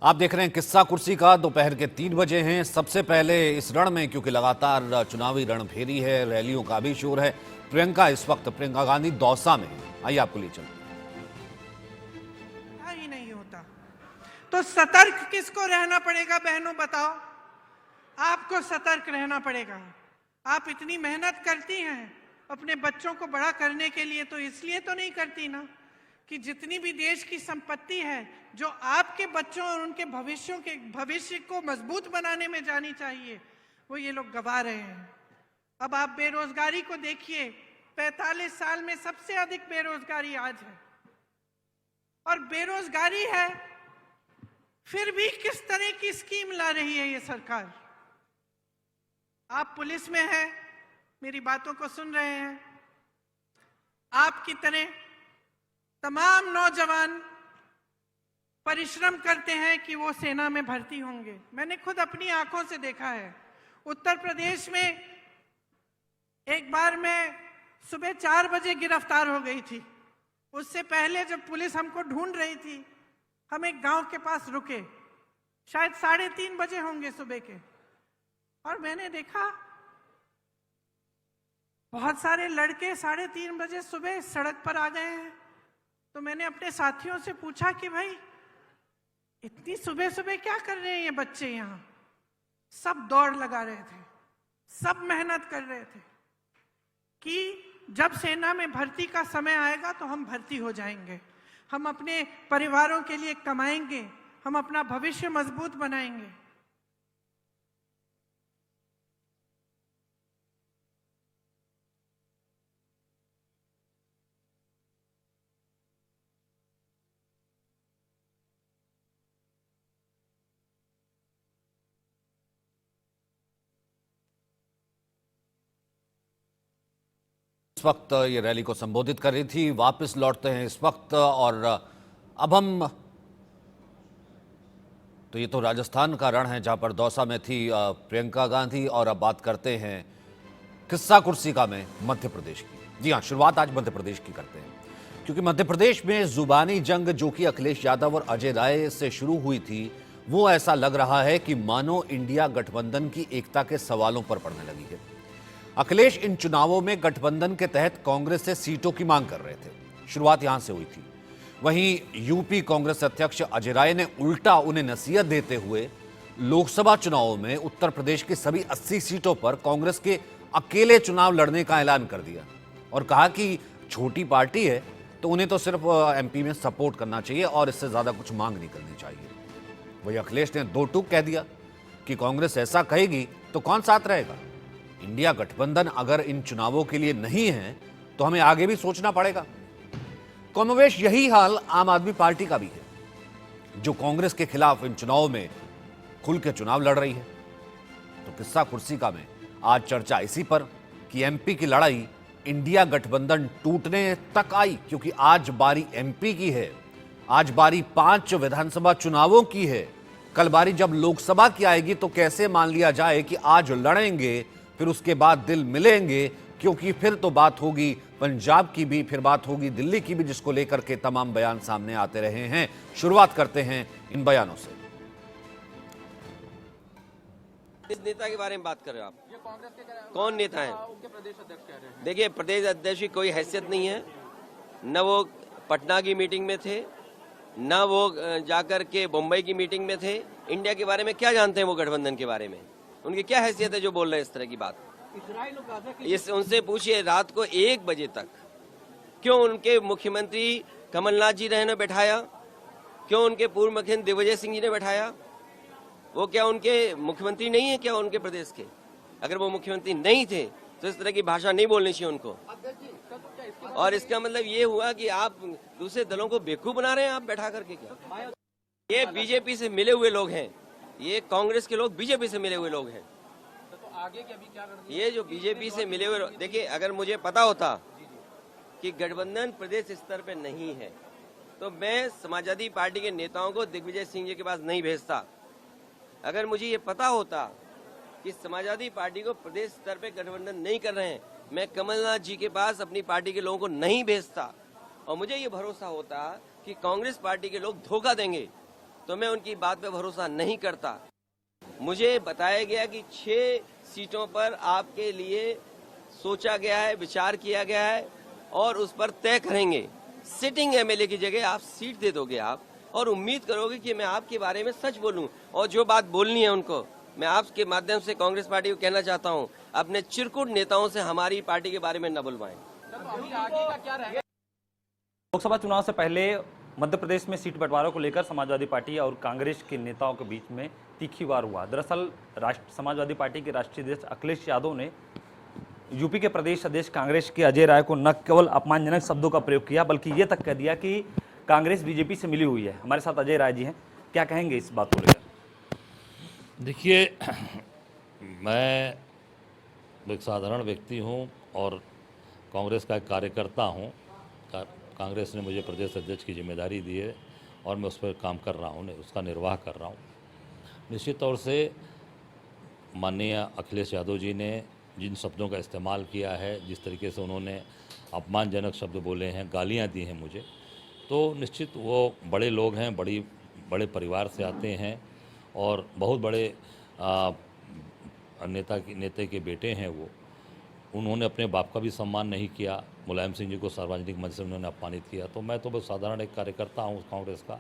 आप देख रहे हैं किस्सा कुर्सी का। दोपहर के 3 बजे हैं। सबसे पहले इस रण में, क्योंकि लगातार चुनावी रणभेरी है, रैलियों का भी शोर है। प्रियंका गांधी दौसा में, आइए आपको ले चलते। ही नहीं होता तो सतर्क किसको रहना पड़ेगा? बहनों बताओ, आपको सतर्क रहना पड़ेगा। आप इतनी मेहनत करती हैं अपने बच्चों को बड़ा करने के लिए, तो इसलिए तो नहीं करती ना कि जितनी भी देश की संपत्ति है जो आपके बच्चों और उनके भविष्य को मजबूत बनाने में जानी चाहिए, वो ये लोग गवा रहे हैं। अब आप बेरोजगारी को देखिए, 45 साल में सबसे अधिक बेरोजगारी आज है। और बेरोजगारी है, फिर भी किस तरह की स्कीम ला रही है ये सरकार। आप पुलिस में हैं, मेरी बातों को सुन रहे हैं। आपकी तरह तमाम नौजवान परिश्रम करते हैं कि वो सेना में भर्ती होंगे। मैंने खुद अपनी आंखों से देखा है। उत्तर प्रदेश में एक बार मैं सुबह 4 बजे गिरफ्तार हो गई थी। उससे पहले जब पुलिस हमको ढूंढ रही थी, हम एक गांव के पास रुके, शायद 3:30 बजे होंगे सुबह के, और मैंने देखा बहुत सारे लड़के 3:30 बजे सुबह सड़क पर आ गए हैं। तो मैंने अपने साथियों से पूछा कि भाई इतनी सुबह सुबह क्या कर रहे हैं ये बच्चे यहाँ? सब दौड़ लगा रहे थे, सब मेहनत कर रहे थे कि जब सेना में भर्ती का समय आएगा तो हम भर्ती हो जाएंगे, हम अपने परिवारों के लिए कमाएंगे, हम अपना भविष्य मजबूत बनाएंगे। इस वक्त ये रैली को संबोधित कर रही थी। वापस लौटते हैं इस वक्त, और अब हम, तो ये तो राजस्थान का रण है जहां पर दौसा में थी प्रियंका गांधी, और अब बात करते हैं किस्सा कुर्सी का में मध्य प्रदेश की। जी हाँ, शुरुआत आज मध्य प्रदेश की करते हैं, क्योंकि मध्य प्रदेश में जुबानी जंग जो कि अखिलेश यादव और अजय राय से शुरू हुई थी, वो ऐसा लग रहा है कि मानो इंडिया गठबंधन की एकता के सवालों पर पड़ने लगी है। अखिलेश इन चुनावों में गठबंधन के तहत कांग्रेस से सीटों की मांग कर रहे थे, शुरुआत यहां से हुई थी। वहीं यूपी कांग्रेस अध्यक्ष अजय राय ने उल्टा उन्हें नसीहत देते हुए लोकसभा चुनावों में उत्तर प्रदेश की सभी 80 सीटों पर कांग्रेस के अकेले चुनाव लड़ने का ऐलान कर दिया, और कहा कि छोटी पार्टी है तो उन्हें तो सिर्फ एमपी में सपोर्ट करना चाहिए और इससे ज्यादा कुछ मांग नहीं करनी चाहिए। वही अखिलेश ने दो टूक कह दिया कि कांग्रेस ऐसा कहेगी तो कौन साथ रहेगा। इंडिया गठबंधन अगर इन चुनावों के लिए नहीं है तो हमें आगे भी सोचना पड़ेगा। कमोवेश यही हाल आम आदमी पार्टी का भी है, जो कांग्रेस के खिलाफ इन चुनावों में खुल के चुनाव लड़ रही है। तो किस्सा कुर्सी का में आज चर्चा इसी पर कि एमपी की लड़ाई इंडिया गठबंधन टूटने तक आई, क्योंकि आज बारी एमपी की है, आज बारी 5 विधानसभा चुनावों की है। कल बारी जब लोकसभा की आएगी तो कैसे मान लिया जाए कि आज लड़ेंगे, फिर उसके बाद दिल मिलेंगे, क्योंकि फिर तो बात होगी पंजाब की भी, फिर बात होगी दिल्ली की भी, जिसको लेकर के तमाम बयान सामने आते रहे हैं। शुरुआत करते हैं इन बयानों से। इस नेता के बारे में बात कर रहे हो आप? ये कांग्रेस के कौन नेता है? उनके प्रदेश अध्यक्ष कह रहे हैं। देखिए, प्रदेश अध्यक्ष की कोई हैसियत नहीं है। न वो पटना की मीटिंग में थे, न वो जाकर के मुंबई की मीटिंग में थे। इंडिया के बारे में क्या जानते हैं वो? गठबंधन के बारे में उनकी क्या हैसियत है जो बोल रहे हैं इस तरह की बात? इस उनसे पूछिए रात को 1 बजे तक क्यों उनके मुख्यमंत्री कमलनाथ जी ने बैठाया, क्यों उनके पूर्व मुख्यमंत्री दिग्विजय सिंह जी ने बैठाया? वो क्या उनके मुख्यमंत्री नहीं है क्या उनके प्रदेश के? अगर वो मुख्यमंत्री नहीं थे तो इस तरह की भाषा नहीं बोलनी चाहिए उनको। और इसका मतलब ये हुआ कि आप दूसरे दलों को बेवकूफ बना रहे हैं आप बैठा करके। क्या ये बीजेपी से मिले हुए लोग हैं, ये कांग्रेस के लोग बीजेपी से मिले हुए लोग हैं। तो आगे की अभी क्या करना? ये जो बीजेपी से मिले हुए, देखिए, अगर मुझे पता होता कि गठबंधन प्रदेश स्तर पे नहीं है तो मैं समाजवादी पार्टी के नेताओं को दिग्विजय सिंह जी के पास नहीं भेजता। अगर मुझे ये पता होता कि समाजवादी पार्टी को प्रदेश स्तर पे गठबंधन नहीं कर रहे हैं, मैं कमलनाथ जी के पास अपनी पार्टी के लोगों को नहीं भेजता। और मुझे ये भरोसा होता कि कांग्रेस पार्टी के लोग धोखा देंगे तो मैं उनकी बात पे भरोसा नहीं करता। मुझे बताया गया कि 6 सीटों पर आपके लिए सोचा गया है, विचार किया गया है और उस पर तय करेंगे। सिटिंग एमएलए की जगह आप सीट दे दोगे आप, और उम्मीद करोगे कि मैं आपके बारे में सच बोलूं, और जो बात बोलनी है उनको मैं आपके माध्यम से कांग्रेस पार्टी को कहना चाहता हूं, अपने चिरकुट नेताओं से हमारी पार्टी के बारे में न बुलवाएं। लोकसभा चुनाव से पहले मध्य प्रदेश में सीट बंटवारे को लेकर समाजवादी पार्टी और कांग्रेस के नेताओं के बीच में तीखी वार हुआ। दरअसल समाजवादी पार्टी के राष्ट्रीय अध्यक्ष अखिलेश यादव ने यूपी के प्रदेश अध्यक्ष कांग्रेस के अजय राय को न केवल अपमानजनक शब्दों का प्रयोग किया, बल्कि ये तक कह दिया कि कांग्रेस बीजेपी से मिली हुई है। हमारे साथ अजय राय जी हैं, क्या कहेंगे इस बात को लेकर? देखिए, मैं एक साधारण व्यक्ति हूं और कांग्रेस का एक कार्यकर्ता हूं। कांग्रेस ने मुझे प्रदेश अध्यक्ष की जिम्मेदारी दी है और मैं उस पर काम कर रहा हूं, उसका निर्वाह कर रहा हूं। निश्चित तौर से माननीय अखिलेश यादव जी ने जिन शब्दों का इस्तेमाल किया है, जिस तरीके से उन्होंने अपमानजनक शब्द बोले हैं, गालियां दी हैं मुझे, तो निश्चित वो बड़े लोग हैं, बड़े परिवार से आते हैं और बहुत बड़े नेता के बेटे हैं वो। उन्होंने अपने बाप का भी सम्मान नहीं किया, मुलायम सिंह जी को सार्वजनिक मंच से उन्होंने अपमानित किया। तो मैं तो बस साधारण एक कार्यकर्ता हूँ कांग्रेस का,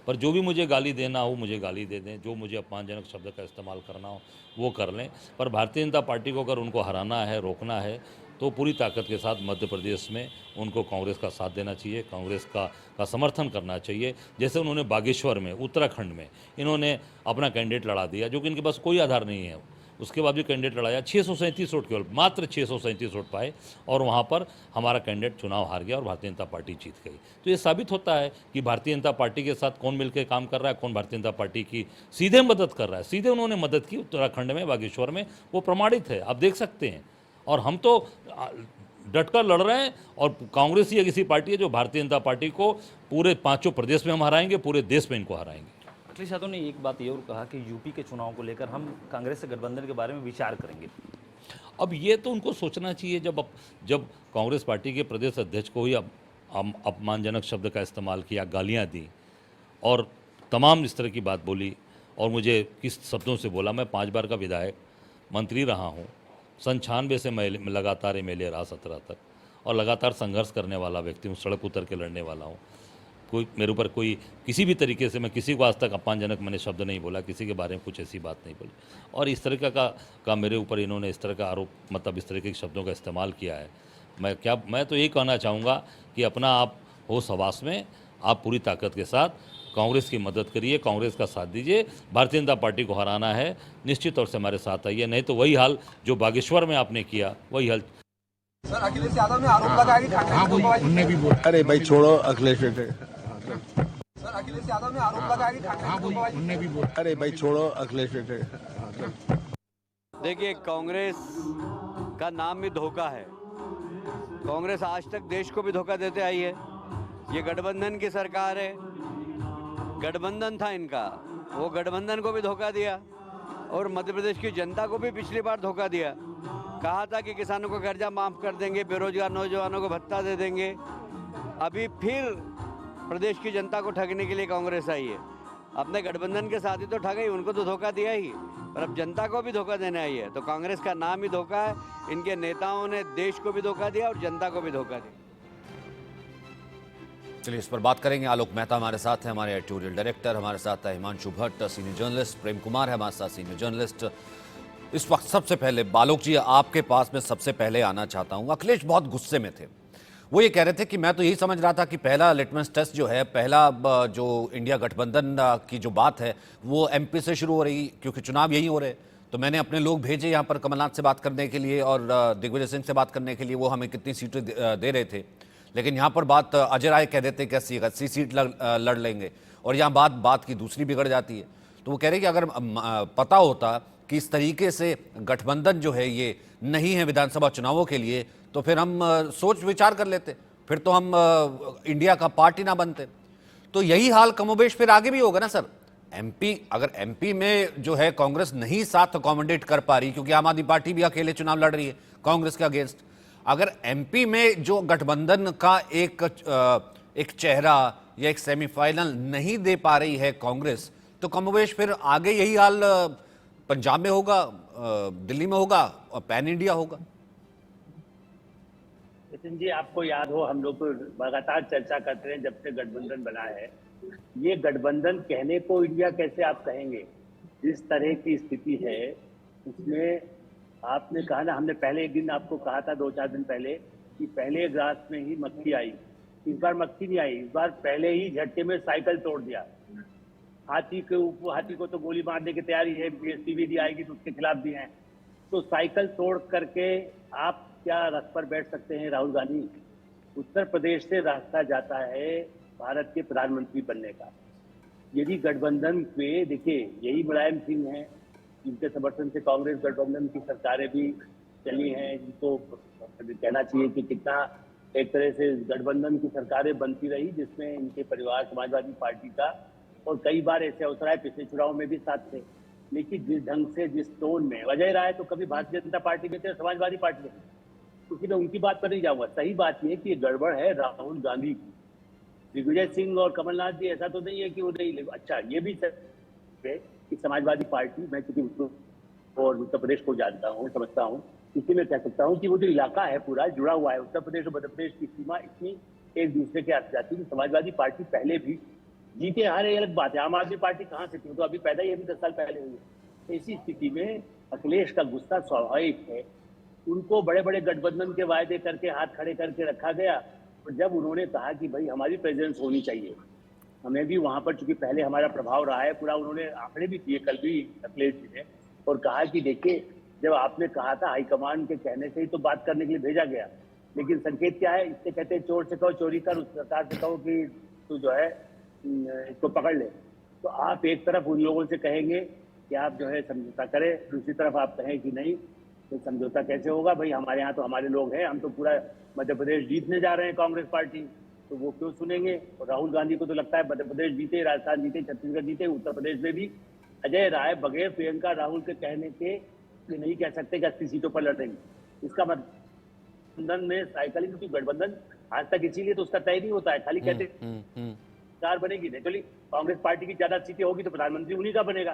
पर जो भी मुझे गाली देना हो मुझे गाली दे दें, जो मुझे अपमानजनक शब्द का इस्तेमाल करना हो वो कर लें। पर भारतीय जनता पार्टी को अगर उनको हराना है, रोकना है, तो पूरी ताकत के साथ मध्य प्रदेश में उनको कांग्रेस का साथ देना चाहिए, कांग्रेस का समर्थन करना चाहिए। जैसे उन्होंने बागेश्वर में, उत्तराखंड में इन्होंने अपना कैंडिडेट लड़ा दिया, जो कि इनके पास कोई आधार नहीं है। उसके बाद भी कैंडिडेट लड़ाया, 637 वोट केवल, मात्र 637 वोट पाए और वहाँ पर हमारा कैंडिडेट चुनाव हार गया और भारतीय जनता पार्टी जीत गई। तो ये साबित होता है कि भारतीय जनता पार्टी के साथ कौन मिलकर काम कर रहा है, कौन भारतीय जनता पार्टी की सीधे मदद कर रहा है। सीधे उन्होंने मदद की उत्तराखंड में, बागेश्वर में, वो प्रमाणित है, आप देख सकते हैं। और हम तो डटकर लड़ रहे हैं और कांग्रेस ही एक ऐसी पार्टी है जो भारतीय जनता पार्टी को पूरे 5 प्रदेश में हम हराएंगे, पूरे देश में इनको हराएंगे। अखिलेश यादव ने एक बात ये और कहा कि यूपी के चुनाव को लेकर हम कांग्रेस से गठबंधन के बारे में विचार करेंगे। अब ये तो उनको सोचना चाहिए, जब कांग्रेस पार्टी के प्रदेश अध्यक्ष को ही अपमानजनक शब्द का इस्तेमाल किया, गालियां दी और तमाम इस तरह की बात बोली, और मुझे किस शब्दों से बोला। मैं 5 बार का विधायक मंत्री रहा हूँ, 96 से मैं लगातार एमएलए रहा 17 तक, और लगातार संघर्ष करने वाला व्यक्ति हूँ, सड़क उतर के लड़ने वाला हूँ। कोई मेरे ऊपर कोई किसी भी तरीके से, मैं किसी को आज तक अपमानजनक मैंने शब्द नहीं बोला, किसी के बारे में कुछ ऐसी बात नहीं बोली। और इस तरह का मेरे ऊपर इन्होंने इस तरह का आरोप, मतलब इस तरह के शब्दों का इस्तेमाल किया है। मैं तो यही कहना चाहूँगा कि अपना आप होश हवास में, आप पूरी ताकत के साथ कांग्रेस की मदद करिए, कांग्रेस का साथ दीजिए। भारतीय जनता पार्टी को हराना है, निश्चित तौर से हमारे साथ आइए, नहीं तो वही हाल जो बागेश्वर में आपने किया, वही हाल। सर, अखिलेश यादव ने आरोप लगाया कि उन्होंने भी बोला। अरे भाई छोड़ो अखिलेश। सर, अखिलेश यादव ने आरोप लगाया कि उन्होंने भी बोला। अरे भाई छोड़ो अखिलेश। देखिए, कांग्रेस का नाम भी धोखा है। कांग्रेस आज तक देश को भी धोखा देते आई है। ये गठबंधन की सरकार है, गठबंधन था इनका, वो गठबंधन को भी धोखा दिया और मध्य प्रदेश की जनता को भी पिछली बार धोखा दिया। कहा था कि किसानों को कर्जा माफ कर देंगे, बेरोजगार नौजवानों को भत्ता दे देंगे। अभी फिर प्रदेश की जनता को ठगने के लिए कांग्रेस आई है। अपने गठबंधन के साथ ही तो ठगा ही, उनको तो धोखा दिया ही, पर अब जनता को भी धोखा देने आई है। तो कांग्रेस का नाम ही धोखा है। इनके नेताओं ने देश को भी धोखा दिया और जनता को भी धोखा दिया। चलिए, इस पर बात करेंगे। आलोक मेहता हमारे साथ हैं, हमारे एडिटोरियल डायरेक्टर। हमारे साथ है हिमांशु भट्ट, सीनियर जर्नलिस्ट। प्रेम कुमार है हमारे साथ, सीनियर जर्नलिस्ट। इस वक्त सबसे पहले आलोक जी, आपके पास में सबसे पहले आना चाहता हूं। अखिलेश बहुत गुस्से में थे। वो ये कह रहे थे कि मैं तो यही समझ रहा था कि पहला लिटमस टेस्ट जो है, पहला जो इंडिया गठबंधन की जो बात है वो एमपी से शुरू हो रही, क्योंकि चुनाव यही हो रहे। तो मैंने अपने लोग भेजे यहाँ पर कमलनाथ से बात करने के लिए और दिग्विजय सिंह से बात करने के लिए, वो हमें कितनी सीटें दे रहे थे। लेकिन यहाँ पर बात अजय राय कह देते कि 80 सीट लड़ लेंगे, और यहाँ बात की दूसरी बिगड़ जाती है। तो वो कह रहे कि अगर पता होता कि इस तरीके से गठबंधन जो है ये नहीं है विधानसभा चुनावों के लिए, तो फिर हम सोच विचार कर लेते, फिर तो हम इंडिया का पार्टी ना बनते। तो यही हाल कमोबेश फिर आगे भी होगा ना सर। अगर एमपी में जो है कांग्रेस नहीं साथ अकोमोडेट कर पा रही, क्योंकि आम आदमी पार्टी भी अकेले चुनाव लड़ रही है कांग्रेस के अगेंस्ट, अगर एमपी में जो गठबंधन का एक चेहरा या एक सेमीफाइनल नहीं दे पा रही है कांग्रेस, तो कमोवेश फिर आगे यही हाल पंजाब में होगा, दिल्ली में होगा और पैन इंडिया होगा। नितिन जी, आपको याद हो हम लोग तो लगातार चर्चा करते हैं जब से गठबंधन बना है। ये गठबंधन कहने को इंडिया कैसे आप कहेंगे, जिस तरह की स्थिति है उसमें आपने कहा ना, हमने पहले एक दिन आपको कहा था 2-4 दिन पहले कि पहले ग्रास में ही मक्खी आई। इस बार मक्खी नहीं आई, इस बार पहले ही झटके में साइकिल तोड़ दिया। हाथी को तो गोली मारने की तैयारी है, बीएसपी भी आएगी तो उसके खिलाफ भी है। तो साइकिल तोड़ करके आप क्या रथ पर बैठ सकते हैं राहुल गांधी? उत्तर प्रदेश से रास्ता जाता है भारत के प्रधानमंत्री बनने का। यदि गठबंधन में देखिए यही मुलायम सिंह हैं जिनके समर्थन से कांग्रेस गठबंधन की सरकारें भी चली हैं, जिनको कहना चाहिए कि कितना एक तरह से गठबंधन की सरकारें बनती रही जिसमें इनके परिवार समाजवादी पार्टी का और कई बार ऐसे अवसर आए, पिछले चुनाव में भी साथ थे। लेकिन जिस ढंग से जिस टोन में अजय राय तो कभी भारतीय जनता पार्टी में थे, समाजवादी पार्टी में, क्योंकि मैं उनकी बात पर नहीं जाऊंगा। सही बात यह कि गड़बड़ है राहुल गांधी की। दिग्विजय सिंह और कमलनाथ जी ऐसा तो नहीं है कि वो नहीं, अच्छा ये भी है कि समाजवादी पार्टी, मैं चूंकि और उत्तर प्रदेश को जानता हूँ समझता हूँ, इसलिए मैं कह सकता हूँ कि वो जो इलाका है पूरा जुड़ा हुआ है, उत्तर प्रदेश और मध्य प्रदेश की सीमा इतनी एक दूसरे के आस जाती है। समाजवादी पार्टी पहले भी जीते हारे अलग बात है, आम आदमी पार्टी कहाँ से थी, तो अभी पैदा ही अभी 10 साल पहले हुई। तो इसी स्थिति में अखिलेश का गुस्सा स्वाभाविक है। उनको बड़े बड़े गठबंधन के वायदे करके हाथ खड़े करके रखा गया, और जब उन्होंने कहा कि भाई हमारी प्रेजेंस होनी चाहिए, हमें भी वहां पर चूंकि पहले हमारा प्रभाव रहा है पूरा, उन्होंने आंकड़े भी किए कल भी अखिलेश जी ने, और कहा कि देखिए जब आपने कहा था हाईकमान के कहने से ही तो बात करने के लिए भेजा गया, लेकिन संकेत क्या है, इससे कहते हैं चोर से कहो चोरी कर, उस सरकार से कहो कि तू जो है इसको पकड़ ले। तो आप एक तरफ उन लोगों से कहेंगे कि आप जो है समझौता करें, दूसरी तरफ आप कहें कि नहीं, तो समझौता कैसे होगा भाई, हमारे यहाँ तो हमारे लोग हैं, हम तो पूरा मध्य प्रदेश जीतने जा रहे हैं कांग्रेस पार्टी, तो वो क्यों सुनेंगे। और राहुल गांधी को तो लगता है मध्य प्रदेश जीते, राजस्थान जीते, छत्तीसगढ़ जीते, उत्तर प्रदेश में भी अजय राय बगैर प्रियंका राहुल के कहने के नहीं कह सकते कि 80 सीटों पर लड़ेंगे। इसका मतलब गठबंधन में साइकिलिंग, क्योंकि गठबंधन आज तक इसीलिए तो उसका तय नहीं होता है, खाली कहते सरकार बनेगी, नेचुरली कांग्रेस पार्टी की ज्यादा सीटें होगी तो प्रधानमंत्री उन्हीं का बनेगा।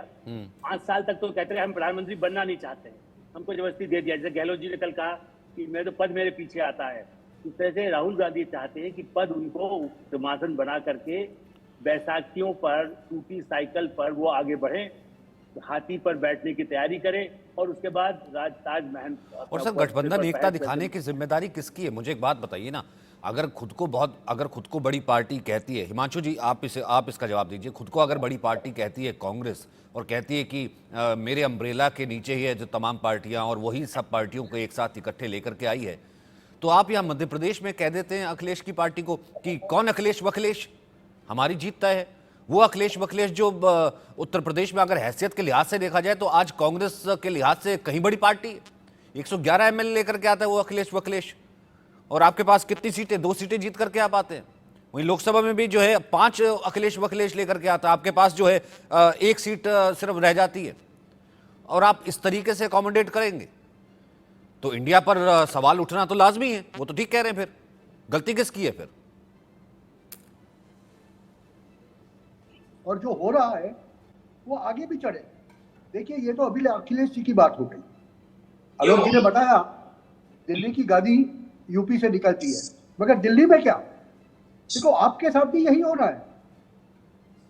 5 साल तक तो कहते रहे हम प्रधानमंत्री बनना नहीं चाहते हैं, हमको जबरदस्ती दे दिया। जैसे गहलोत जी ने कल कहा कि मैं तो पद मेरे पीछे आता है, इस तरह से राहुल गांधी चाहते हैं कि पद उनको सिंहासन बना करके बैसाखियों पर टूटी साइकिल पर वो आगे बढ़े, हाथी पर बैठने की तैयारी करें और उसके बाद ताजमहल। और सर गठबंधन एकता दिखाने की जिम्मेदारी किसकी है, मुझे एक बात बताइए ना। अगर खुद को बड़ी पार्टी कहती है, हिमांशु जी आप इसका जवाब दीजिए, खुद को अगर बड़ी पार्टी कहती है कांग्रेस और कहती है कि मेरे अम्ब्रेला के नीचे ही है जो तमाम पार्टियां और वही सब पार्टियों को एक साथ इकट्ठे लेकर के आई है, तो आप यहाँ मध्य प्रदेश में कह देते हैं अखिलेश की पार्टी को कि कौन अखिलेश वखिलेश, हमारी जीत तय है। वो अखिलेश वखिलेश जो उत्तर प्रदेश में अगर हैसियत के लिहाज से देखा जाए तो आज कांग्रेस के लिहाज से कहीं बड़ी पार्टी, 111 एमएलए लेकर के आता है वो अखिलेश वखिलेश, और आपके पास कितनी सीटें, 2 सीटें जीत करके आप आते हैं। वहीं लोकसभा में भी जो है 5 अखिलेश वखिलेश लेकर के आता है, आपके पास जो है 1 सीट सिर्फ रह जाती है, और आप इस तरीके से अकोमोडेट करेंगे तो इंडिया पर सवाल उठना तो लाजमी है। वो तो ठीक कह रहे हैं, फिर गलती किसकी है फिर? और जो हो रहा है वो आगे भी चढ़े। देखिए ये तो अभी अखिलेश जी की बात हो गई, आलोक जी ने बताया दिल्ली की गादी यूपी से निकलती है, मगर दिल्ली में क्या, देखो आपके साथ भी यही हो रहा है।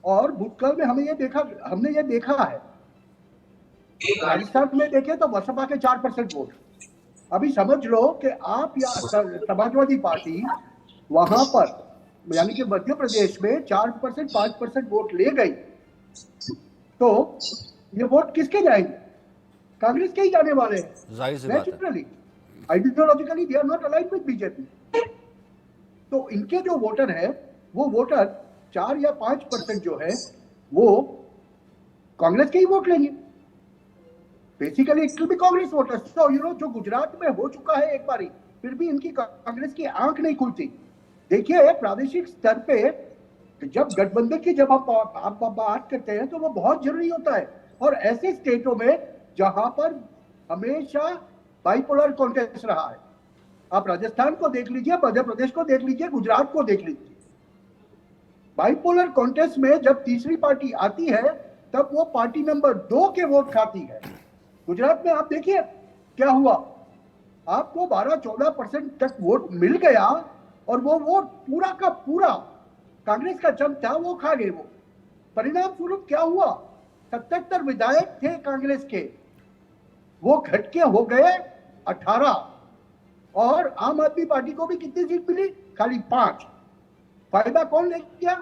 और भूतकाल में हमने ये देखा है, राजस्थान में देखें तो बसपा के 4% वोट, अभी समझ लो कि आप या समाजवादी पार्टी वहां पर यानी कि मध्य प्रदेश में 4% 5% वोट ले गई, तो ये वोट किसके जाएंगे? कांग्रेस के ही जाने वाले हैं naturally. Ideologically they are not aligned with BJP. तो इनके जो वोटर है वो वोटर 4 या 5% जो है वो कांग्रेस के ही वोट लेंगे। Basically it will be Congress voters. So you know जो गुजरात में हो चुका है एक बारी, फिर भी इनकी कांग्रेस की आंख नहीं खुलती। देखिए प्रादेशिक स्तर पे जब गठबंधन की जब आप बात करते हैं तो वो बहुत जरूरी होता है, और ऐसे स्टेटों में जहां पर हमेशा बाइपोलर कॉन्टेस्ट रहा है, आप राजस्थान को देख लीजिए, मध्य प्रदेश को देख लीजिए, गुजरात को देख लीजिए। बाइपोलर कॉन्टेस्ट में जब तीसरी पार्टी आती है तब वो पार्टी नंबर 2 के वोट खाती है। गुजरात में आप देखिए क्या हुआ, आपको 12-14% तक वोट मिल गया और वो वोट पूरा का पूरा कांग्रेस का जम था, वो खा गए। वो परिणाम स्वरूप क्या हुआ, 77 विधायक थे कांग्रेस के, वो घट के हो गए 18। और आम आदमी पार्टी को भी कितनी सीट मिली, खाली 5। फायदा कौन ले गया,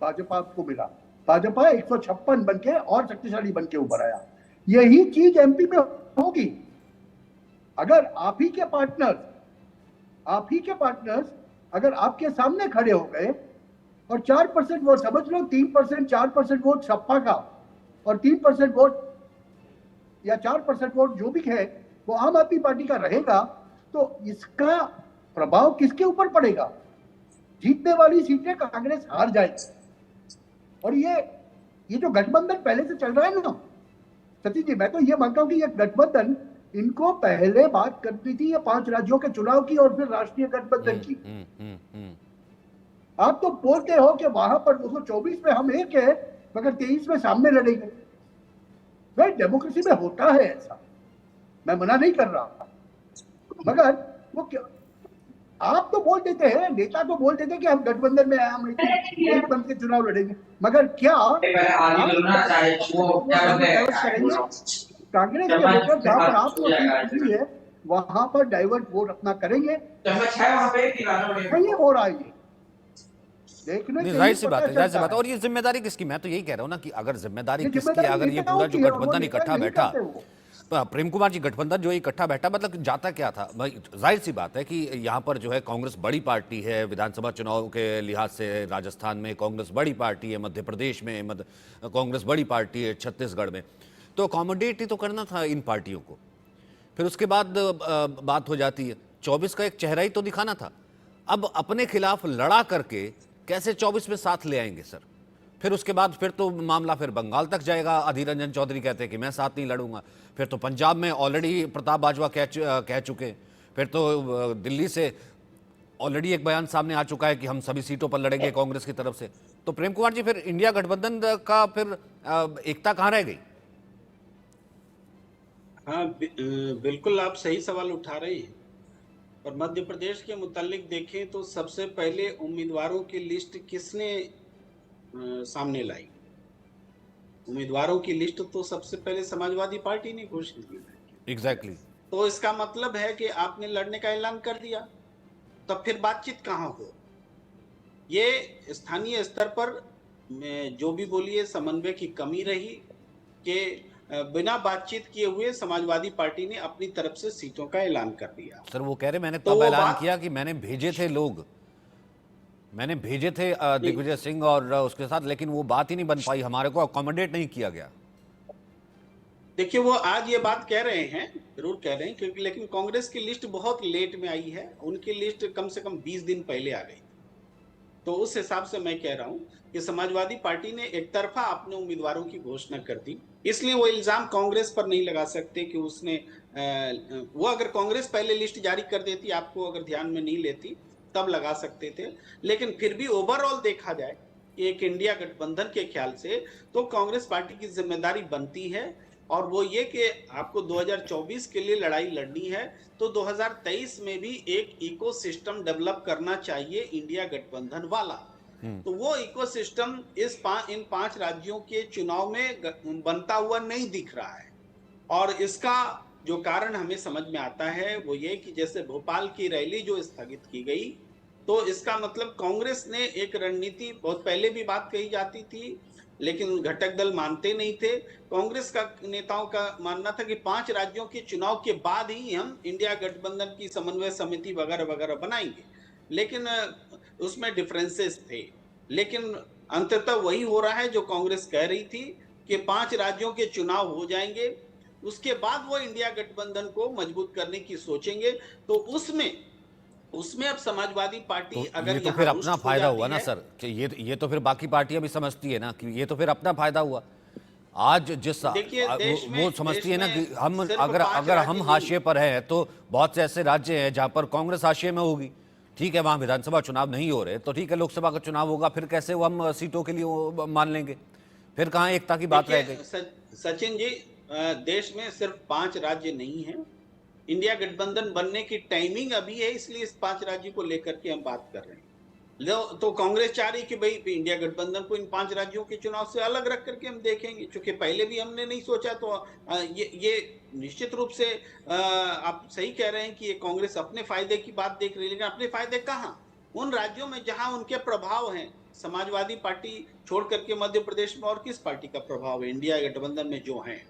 भाजपा को मिला। भाजपा 156 बन के और शक्तिशाली बन के ऊपर आया। यही चीज एमपी में होगी अगर आप ही के पार्टनर्स अगर आपके सामने खड़े हो गए और 4% वोट, समझ लो 3%, 4% वोट सपा का और 3% वोट या 4% वोट जो भी है वो आम आदमी पार्टी का रहेगा, तो इसका प्रभाव किसके ऊपर पड़ेगा, जीतने वाली सीटें कांग्रेस हार जाएगी। और ये जो गठबंधन पहले से चल रहा है ना सतीश जी, मैं तो ये मानता हूं कि ये गठबंधन इनको पहले बात करनी थी, ये 5 राज्यों के चुनाव की और फिर राष्ट्रीय गठबंधन की। आप तो बोलते हो कि वहां पर 224 में हम एक है मगर 23 में सामने लड़ेंगे। भाई डेमोक्रेसी में होता है ऐसा, मैं मना नहीं कर रहा, मगर वो क्या, आप तो बोल देते हैं, नेता तो बोल देते हैं कि हम गठबंधन में आए, हम एक बन के चुनाव लड़ेंगे, मगर क्या कांग्रेस के वोटर जहां पर आपको सीट मिली है वहां पर डाइवर्ट वोट अपना करेंगे? नहीं हो रहा है ये, देखने नहीं, जाहिर सी बात है, जाहिर सी बात है। और ये जिम्मेदारी किसकी, मैं तो यही कह रहा हूं ना कि अगर जिम्मेदारी किसकी, अगर ये पूरा जो गठबंधन इकट्ठा बैठा, प्रेम कुमार जी, गठबंधन जो इकट्ठा बैठा, मतलब जाता क्या था भाई? जाहिर सी बात है कि यहाँ पर जो है कांग्रेस बड़ी पार्टी है, विधानसभा चुनाव के लिहाज से राजस्थान में कांग्रेस बड़ी पार्टी है, मध्य प्रदेश में कांग्रेस बड़ी पार्टी है, छत्तीसगढ़ में, तो अकोमोडेट ही तो करना था इन पार्टियों को। फिर उसके बाद बात हो जाती है 24 का एक चेहरा ही तो दिखाना था। अब अपने खिलाफ लड़ा करके कैसे 24 में साथ ले आएंगे सर? फिर उसके बाद फिर तो मामला फिर बंगाल तक जाएगा। अधीर रंजन चौधरी कहते हैं कि मैं साथ नहीं लड़ूंगा। फिर तो पंजाब में ऑलरेडी प्रताप बाजवा कह चुके। फिर तो दिल्ली से ऑलरेडी एक बयान सामने आ चुका है कि हम सभी सीटों पर लड़ेंगे कांग्रेस की तरफ से। तो प्रेम कुमार जी, फिर इंडिया गठबंधन का फिर एकता कहाँ रह गई? हाँ, बिल्कुल आप सही सवाल उठा रहे हैं। और मध्य प्रदेश के मुतालिक देखें तो सबसे पहले उम्मीदवारों की लिस्ट किसने सामने लाई? उम्मीदवारों की लिस्ट तो सबसे पहले समाजवादी पार्टी ने घोषित की। एग्जैक्टली। तो इसका मतलब है कि आपने लड़ने का ऐलान कर दिया, तब फिर बातचीत कहाँ हो? ये स्थानीय स्तर पर जो भी बोलिए समन्वय की कमी रही कि बिना बातचीत किए हुए समाजवादी पार्टी ने अपनी तरफ से सीटों का ऐलान कर दिया। सर वो कह रहे मैंने तब ऐलान किया कि मैंने भेजे थे लोग, मैंने भेजे थे दिग्विजय सिंह और उसके साथ, लेकिन वो बात ही नहीं बन पाई, हमारे को अकोमोडेट नहीं किया गया। देखिए वो आज ये बात कह रहे हैं, जरूर कह रहे हैं, क्योंकि लेकिन कांग्रेस की लिस्ट बहुत लेट में आई है। उनकी लिस्ट कम से कम 20 दिन पहले आ गई। तो उस हिसाब से मैं कह रहा हूं कि समाजवादी पार्टी ने एक तरफा अपने उम्मीदवारों की घोषणा कर दी, इसलिए वो इल्जाम कांग्रेस पर नहीं लगा सकते कि उसने वो अगर कांग्रेस पहले लिस्ट जारी कर देती, आपको अगर ध्यान में नहीं लेती, तब लगा सकते थे। लेकिन फिर भी ओवरऑल देखा जाए कि एक इंडिया गठबंधन के ख्याल से तो कांग्रेस पार्टी की जिम्मेदारी बनती है, और वो ये कि आपको 2024 के लिए लड़ाई लड़नी है तो 2023 में भी एक इकोसिस्टम डेवलप करना चाहिए इंडिया गठबंधन वाला। तो वो इकोसिस्टम इन 5 राज्यों के चुनाव में बनता हुआ नहीं दिख रहा है। और इसका जो कारण हमें समझ में आता है वो ये कि जैसे भोपाल की रैली जो स्थगित की गई, तो इसका मतलब कांग्रेस ने एक रणनीति, बहुत पहले भी बात कही जाती थी लेकिन घटक दल मानते नहीं थे। कांग्रेस का नेताओं का मानना था कि 5 राज्यों के चुनाव के बाद ही हम इंडिया गठबंधन की समन्वय समिति वगैरह वगैरह बनाएंगे, लेकिन उसमें डिफरेंसेस थे। लेकिन अंततः वही हो रहा है जो कांग्रेस कह रही थी कि 5 राज्यों के चुनाव हो जाएंगे, उसके बाद वो इंडिया गठबंधन को मजबूत करने की सोचेंगे। तो उसमें अब समाजवादी पार्टी तो अगर ये तो फिर अपना फायदा हुआ ना सर, कि ये तो फिर बाकी पार्टियां भी समझती है ना कि ये तो फिर अपना फायदा हुआ। आज जिस वो समझती है ना कि हम अगर हम हाशिए पर हैं तो बहुत से ऐसे राज्य हैं जहां पर कांग्रेस हाशिए में होगी। ठीक है, वहां विधानसभा चुनाव नहीं हो रहे तो ठीक है, लोकसभा का चुनाव होगा, फिर कैसे वो हम सीटों के लिए मान लेंगे? फिर कहाँ एकता की बात रह गई? सचिन जी, देश में सिर्फ 5 राज्य नहीं है। इंडिया गठबंधन बनने की टाइमिंग अभी है, इसलिए इस 5 राज्यों को लेकर के हम बात कर रहे हैं। तो कांग्रेस चाह रही कि भाई इंडिया गठबंधन को इन 5 राज्यों के चुनाव से अलग रख करके हम देखेंगे, क्योंकि पहले भी हमने नहीं सोचा। तो ये निश्चित रूप से आप सही कह रहे हैं कि ये कांग्रेस अपने फायदे की बात देख रही है, लेकिन अपने फायदे कहाँ? उन राज्यों में जहां उनके प्रभाव हैं। समाजवादी पार्टी छोड़ करके मध्य प्रदेश में और किस पार्टी का प्रभाव है इंडिया गठबंधन में जो है?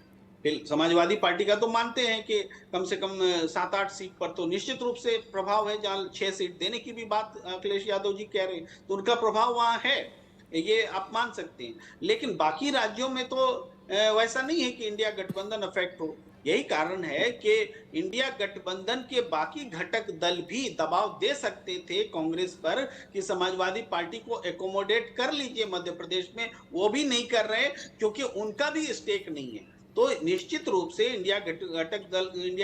समाजवादी पार्टी का तो मानते हैं कि कम से कम 7-8 सीट पर तो निश्चित रूप से प्रभाव है, जहां 6 सीट देने की भी बात अखिलेश यादव जी कह रहे हैं, तो उनका प्रभाव वहां है, ये आप मान सकते हैं। लेकिन बाकी राज्यों में तो वैसा नहीं है कि इंडिया गठबंधन अफेक्ट हो। यही कारण है कि इंडिया गठबंधन के बाकी घटक दल भी दबाव दे सकते थे कांग्रेस पर कि समाजवादी पार्टी को एकोमोडेट कर लीजिए मध्य प्रदेश में, वो भी नहीं कर रहे क्योंकि उनका भी स्टेक नहीं है। तो निश्चित रूप से इंडिया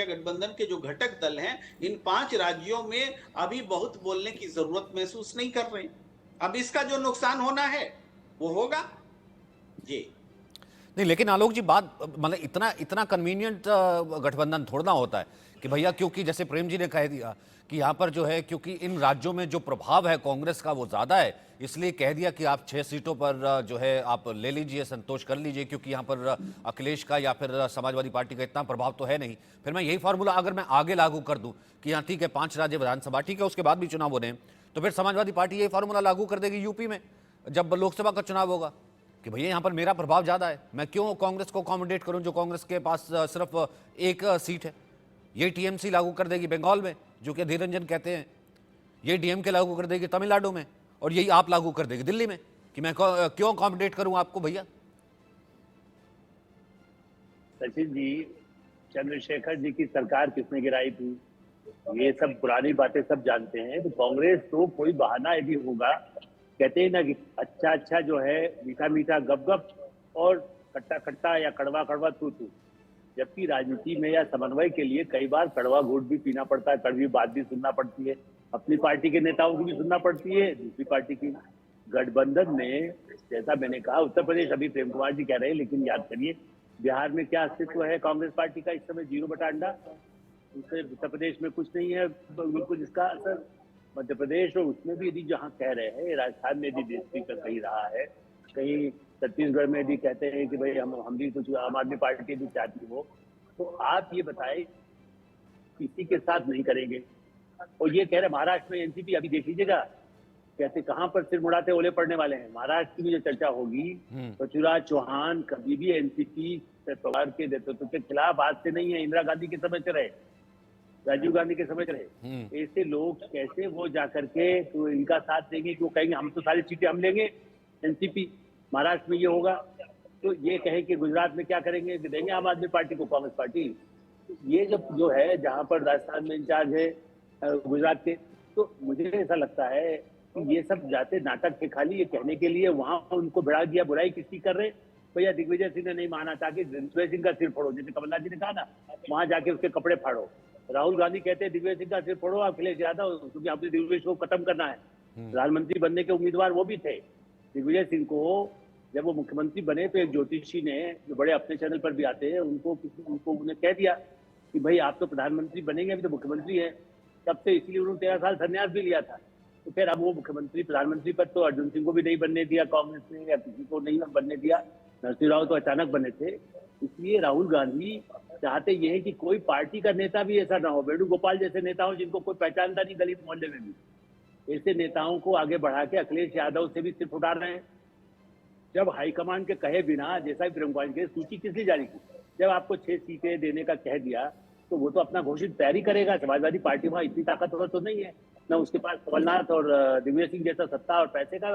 गठबंधन के जो घटक दल हैं, इन 5 राज्यों में अभी बहुत बोलने की जरूरत महसूस नहीं कर रहे। अब इसका जो नुकसान होना है वो होगा जी। नहीं, लेकिन आलोक जी, बात मतलब इतना कन्वीनियंट गठबंधन थोड़ा होता है कि भैया, क्योंकि जैसे प्रेम जी ने कह दिया कि यहाँ पर जो है, क्योंकि इन राज्यों में जो प्रभाव है कांग्रेस का वो ज़्यादा है, इसलिए कह दिया कि आप 6 सीटों पर जो है आप ले लीजिए, संतोष कर लीजिए, क्योंकि यहाँ पर अखिलेश का या फिर समाजवादी पार्टी का इतना प्रभाव तो है नहीं। फिर मैं यही फार्मूला अगर मैं आगे लागू कर दूँ कि हाँ ठीक है, 5 राज्य विधानसभा, ठीक है, उसके बाद भी चुनाव होने हैं, तो फिर समाजवादी पार्टी यही फार्मूला लागू कर देगी यूपी में जब लोकसभा का चुनाव होगा कि भैया यहाँ पर मेरा प्रभाव ज़्यादा है, मैं क्यों कांग्रेस को अकोमोडेट करूँ जो कांग्रेस के पास सिर्फ 1 सीट है। ये टीएमसी लागू कर देगी बंगाल में, जो कि अधीर रंजन कहते हैं, ये डीएमके लागू कर देगी तमिलनाडु में, और यही आप लागू कर देगी दिल्ली में कि मैं क्यों अकोमोडेट करूं आपको भैया। सचिन जी, चंद्रशेखर जी की सरकार किसने गिराई थी? ये सब पुरानी बातें सब जानते हैं। तो कांग्रेस तो कोई बहाना यदि होगा, कहते हैं ना कि अच्छा अच्छा जो है, मीठा मीठा गप गप और खट्टा खट्टा या कड़वा कड़वा तू तू। जबकि राजनीति में या समन्वय के लिए कई बार कड़वा घूट भी पीना पड़ता है, कड़वी बात भी सुनना पड़ती है, अपनी पार्टी के नेताओं की भी सुनना पड़ती है, दूसरी पार्टी की। गठबंधन में जैसा मैंने कहा, उत्तर प्रदेश अभी प्रेम कुमार जी कह रहे हैं, लेकिन याद करिए बिहार में क्या अस्तित्व है कांग्रेस पार्टी का इस समय? 0 बटा अंडा। उत्तर प्रदेश में कुछ नहीं है बिल्कुल इसका असर। मध्य प्रदेश और उसमें भी यदि जहाँ कह रहे हैं, राजस्थान में भी देश का सही रहा है, कहीं छत्तीसगढ़ में भी कहते हैं कि भाई हम भी कुछ आम आदमी पार्टी भी चाहती हो, तो आप ये बताएं किसी के साथ नहीं करेंगे। और ये कह रहे महाराष्ट्र में एनसीपी, अभी देख लीजिएगा कहते कहाँ पर सिर मुड़ाते ओले पड़ने वाले हैं। महाराष्ट्र की जो चर्चा होगी, पृथ्वीराज चौहान कभी भी एनसीपी पवार के नेतृत्व के खिलाफ आज से नहीं है, इंदिरा गांधी के समय से रहे, राजीव गांधी के समय रहे। ऐसे लोग कैसे वो जाकर के तो इनका साथ देंगे कि वो कहेंगे हम तो सारी सीटें हम लेंगे एनसीपी। महाराष्ट्र में ये होगा तो ये कहे कि गुजरात में क्या करेंगे, देंगे आम आदमी पार्टी को कांग्रेस पार्टी। ये जब जो है जहां पर राजस्थान में इंचार्ज है गुजरात के, तो मुझे ऐसा लगता है कि ये सब जाते नाटक के खाली ये कहने के लिए वहां उनको बढ़ा दिया। बुराई किसकी कर रहे भैया? दिग्विजय सिंह ने नहीं माना था कि दिग्विजय सिंह का सिर फोड़ो, जैसे कमलनाथ जी ने कहा ना, वहां जाके उसके कपड़े फाड़ो। राहुल गांधी कहते हैं दिग्विजय सिंह का सिर फोड़ो अखिलेश यादव, क्योंकि आपने दिग्विजय को खत्म करना है। प्रधानमंत्री बनने के उम्मीदवार वो भी थे। दिग्विजय सिंह को जब वो मुख्यमंत्री बने तो एक ज्योतिषी ने, जो बड़े अपने चैनल पर भी आते हैं, उन्हें कह दिया कि भाई आप तो प्रधानमंत्री बनेंगे, अभी तो मुख्यमंत्री है। तब से इसलिए उन्होंने 13 साल संन्यास भी लिया था। तो फिर अब वो मुख्यमंत्री प्रधानमंत्री पर तो अर्जुन सिंह को भी नहीं बनने दिया कांग्रेस ने, या किसी को नहीं बनने दिया। नरसिंह राव तो अचानक बने थे। इसलिए राहुल गांधी चाहते ये है कि कोई पार्टी का नेता भी ऐसा ना हो, वेणुगोपाल जैसे नेता हो जिनको कोई पहचानता नहीं गली मोहल्ले में भी, ऐसे नेताओं को आगे बढ़ा के अखिलेश यादव से भी सिर्फ उठा रहे हैं। जब हाईकमान के कहे बिना, जैसा प्रेम कुमार के सूची किस लिए जारी की, जब आपको 6 सीटें देने का कह दिया तो वो तो अपना घोषित तैयारी करेगा। समाजवादी पार्टी वहां इतनी ताकतवर तो नहीं है ना, उसके पास कमलनाथ और दिग्विजय सिंह जैसा सत्ता और पैसे का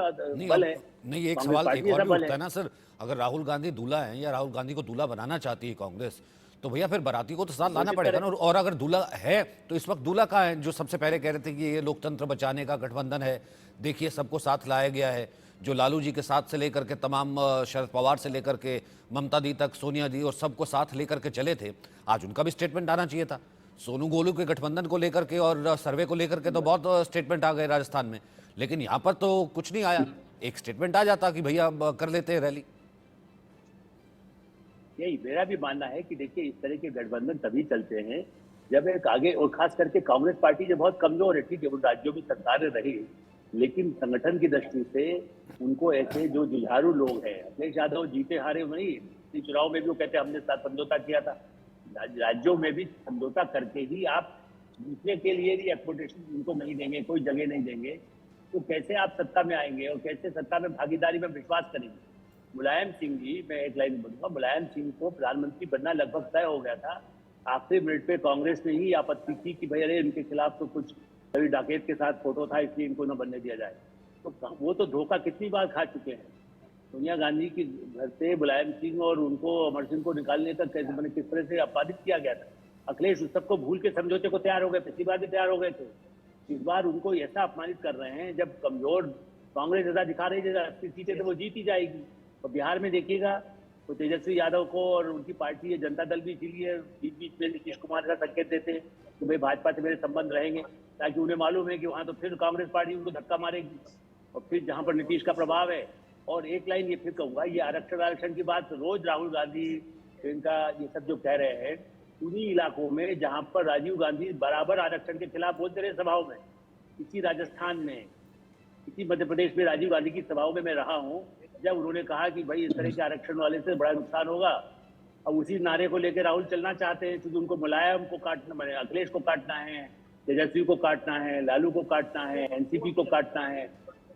बल है। नहीं, एक सवाल एक और भी उठता है ना सर, अगर राहुल गांधी दूल्हा है या राहुल गांधी को दूल्हा बनाना चाहती है कांग्रेस, तो भैया फिर बाराती को तो साथ लाना पड़ेगा ना। और अगर दूल्हा है तो इस वक्त दूल्हा कहाँ है? जो सबसे पहले कह रहे थे कि ये लोकतंत्र बचाने का गठबंधन है, देखिए सबको साथ लाया गया है, जो लालू जी के साथ से लेकर के तमाम शरद पवार से लेकर के ममता दी तक, सोनिया दी और सबको साथ लेकर के चले थे, आज उनका भी स्टेटमेंट आना चाहिए था। सोनू गोलू के गठबंधन को लेकर के और सर्वे को लेकर के तो बहुत स्टेटमेंट आ गए राजस्थान में, लेकिन यहाँ पर तो कुछ नहीं आया। एक स्टेटमेंट आ जाता कि भैया कर लेते हैं रैली। यही मेरा भी मानना है कि देखिए इस तरह के गठबंधन तभी चलते हैं जब एक आगे, और खास करके कांग्रेस पार्टी जो बहुत कमजोर है, ठीक है उन राज्यों में सरकारें रही, लेकिन संगठन की दृष्टि से उनको ऐसे जो जुझारू लोग हैं, अखिलेश यादव जीते हारे नहीं, इस चुनाव में भी वो कहते हमने साथ समझौता किया था, राज्यों में भी समझौता करके ही आप जीतने के लिए भी एक्सपोर्टेशन उनको नहीं देंगे, कोई जगह नहीं देंगे, तो कैसे आप सत्ता में आएंगे और कैसे सत्ता में भागीदारी में विश्वास करेंगे। मुलायम सिंह जी, मैं एक लाइन बोलूंगा, मुलायम सिंह को प्रधानमंत्री बनना लगभग तय हो गया था, आखिरी मिनट पे कांग्रेस ने ही आपत्ति की कि भाई अरे इनके खिलाफ तो कुछ रवि डाकेत के साथ फोटो था इसलिए इनको न बनने दिया जाए। तो वो तो धोखा कितनी बार खा चुके हैं। सोनिया गांधी की घर से मुलायम सिंह और उनको अमर सिंह को निकालने तक कैसे मैंने किस तरह से अपराधित किया गया था। अखिलेश उस सबको भूल के समझौते को तैयार हो गए, पिछली बार भी तैयार हो गए थे, इस बार उनको ऐसा अपमानित कर रहे हैं जब कमजोर कांग्रेस ऐसा दिखा रही है 80 सीटें तो वो जीत ही जाएगी। तो बिहार में देखिएगा तो तेजस्वी यादव को और उनकी पार्टी है जनता दल भी इसीलिए बीच बीच में नीतीश कुमार का संकेत देते हैं कि भाई भाजपा से मेरे संबंध रहेंगे, ताकि उन्हें मालूम है कि वहां तो फिर कांग्रेस पार्टी उनको धक्का मारेगी और फिर जहां पर नीतीश का प्रभाव है। और एक लाइन ये फिर कहूंगा, ये आरक्षण की बात रोज राहुल गांधी इनका ये सब जो कह रहे हैं, उन्हीं इलाकों में जहां पर राजीव गांधी बराबर आरक्षण के खिलाफ बोलते रहे सभाओं में, इसी राजस्थान में, इसी मध्य प्रदेश में राजीव गांधी की सभाओं में मैं रहा हूं, जब उन्होंने कहा कि भाई इस तरह के आरक्षण वाले से बड़ा नुकसान होगा, अब उसी नारे को लेकर राहुल चलना चाहते हैं, क्योंकि उनको मुलायम को काटना, मैंने अखिलेश को काटना है, तेजस्वी को काटना है, लालू को काटना है, एनसीपी को काटना है,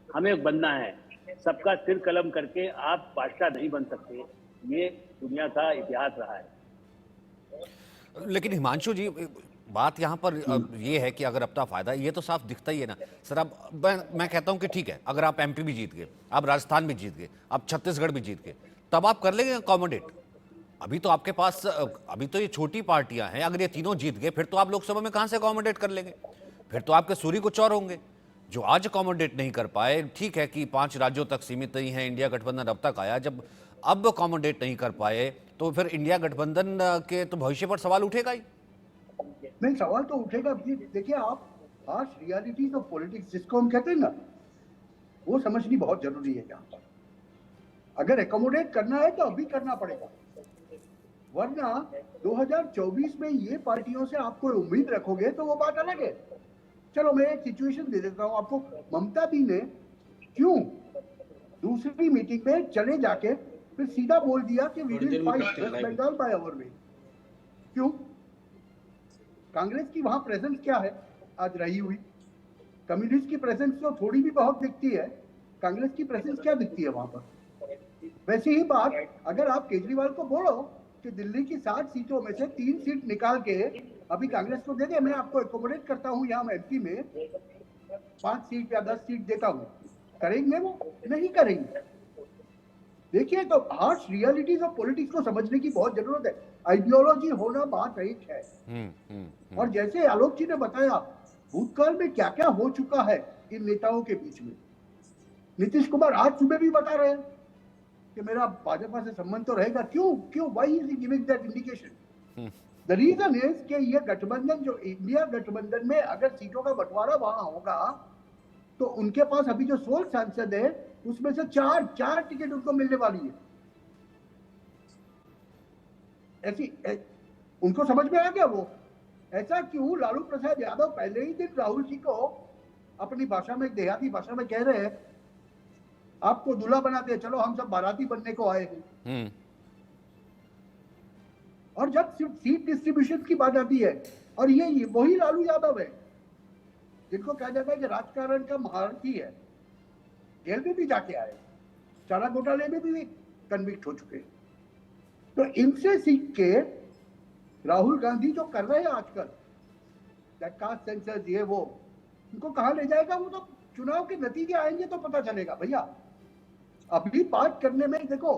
हमें बनना है। सबका सिर कलम करके आप बादशाह नहीं बन सकते, ये दुनिया का इतिहास रहा है। लेकिन हिमांशु जी, बात यहाँ पर ये है कि अगर अपना फायदा, ये तो साफ दिखता ही है ना सर। अब मैं कहता हूँ कि ठीक है, अगर आप एमपी भी जीत गए, आप राजस्थान भी जीत गए, आप छत्तीसगढ़ भी जीत गए, तब आप कर लेंगे अकोमोडेट। अभी तो आपके पास, अभी तो ये छोटी पार्टियां हैं, अगर ये तीनों जीत गए फिर तो आप लोकसभा में कहां से अकोमोडेट कर लेंगे? फिर तो आपके सूरी कुछ और होंगे जो आज अकोमोडेट नहीं कर पाए। ठीक है कि 5 राज्यों तक सीमित नहीं है, इंडिया गठबंधन अब तक आया, जब अब अकोमोडेट नहीं कर पाए तो फिर इंडिया गठबंधन के तो भविष्य पर सवाल उठेगा ही। नहीं, सवाल तो उठेगा। देखिए, आप हार्श रियलिटीज ऑफ पॉलिटिक्स जिसको हम कहते हैं ना, वो समझनी बहुत जरूरी है यहाँ पर। अगर एकोमोडेट करना है तो अभी करना पड़ेगा, वरना 2024 में ये पार्टियों से आप कोई उम्मीद रखोगे तो वो बात अलग है। चलो मैं एक सिचुएशन दे देता हूँ आपको। ममता दी ने क्यों दूसरी मीटिंग में चले जाके फिर सीधा बोल दिया कि we will fight West Bengal by our way? क्यों? कांग्रेस की वहां प्रेजेंस क्या है आज रही हुई? कम्युनिस्ट की प्रेजेंस तो थोड़ी भी बहुत दिखती है, कांग्रेस की प्रेजेंस क्या दिखती है वहां पर? वैसे ही बात अगर आप केजरीवाल को बोलो कि दिल्ली की 60 सीटों में से 3 सीट निकाल के अभी कांग्रेस को दे दे, मैं आपको एकोमोडेट करता हूं, यहाँ एमपी में 5 सीट या 10 सीट देता हूं, करेंगे? वो नहीं करेंगे। देखिए, तो हार्श रियलिटीज ऑफ पॉलिटिक्स को समझने की बहुत जरूरत है। आइडियोलॉजी होना बात एक है, और जैसे आलोक जी ने बताया भूतकाल में क्या क्या हो चुका है इन नेताओं के बीच में। नीतीश कुमार आज सुबह भी बता रहे हैं कि मेरा भाजपा से संबंध तो रहेगा। क्यों why is he giving that indication? The reason is कि ये गठबंधन, जो इंडिया गठबंधन में अगर सीटों का बंटवारा वहां होगा तो उनके पास अभी जो 16 सांसद है उसमें से 4 टिकट उनको मिलने वाली है। ऐसी उनको समझ में आ गया वो। ऐसा क्यों? लालू प्रसाद यादव पहले ही दिन राहुल जी को अपनी भाषा में, देहाती भाषा में कह रहे हैं आपको दूल्हा बनाते हैं, चलो हम सब बाराती बनने को आए हैं। और जब सीट डिस्ट्रीब्यूशन की बात आती है, और ये वही लालू यादव है जिनको कहा जाता है कि राजकारण का महारथी है, जेल में भी जाके आए, चारा घोटाले में भी कन्विक्ट हो चुके। तो इनसे सीख के राहुल गांधी जो कर रहे हैं आजकल, कास्ट सेंसस ये वो, उनको कहां ले जाएगा वो तो चुनाव के नतीजे आएंगे तो पता चलेगा भैया। अभी बात करने में देखो,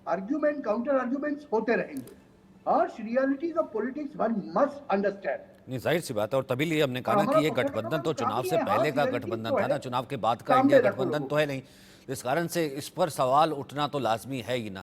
आर्ग्यूमेंट काउंटर आर्ग्यूमेंट्स होते रहेंगे। Harsh realities of politics one must understand. नहीं, जाहिर सी बात है। और तभी लिए हमने कहा ना कि ये गठबंधन तो चुनाव से पहले का गठबंधन था ना, चुनाव के बाद का इंडिया गठबंधन तो है नहीं। इस कारण से इस पर सवाल उठना तो लाजमी है ही ना।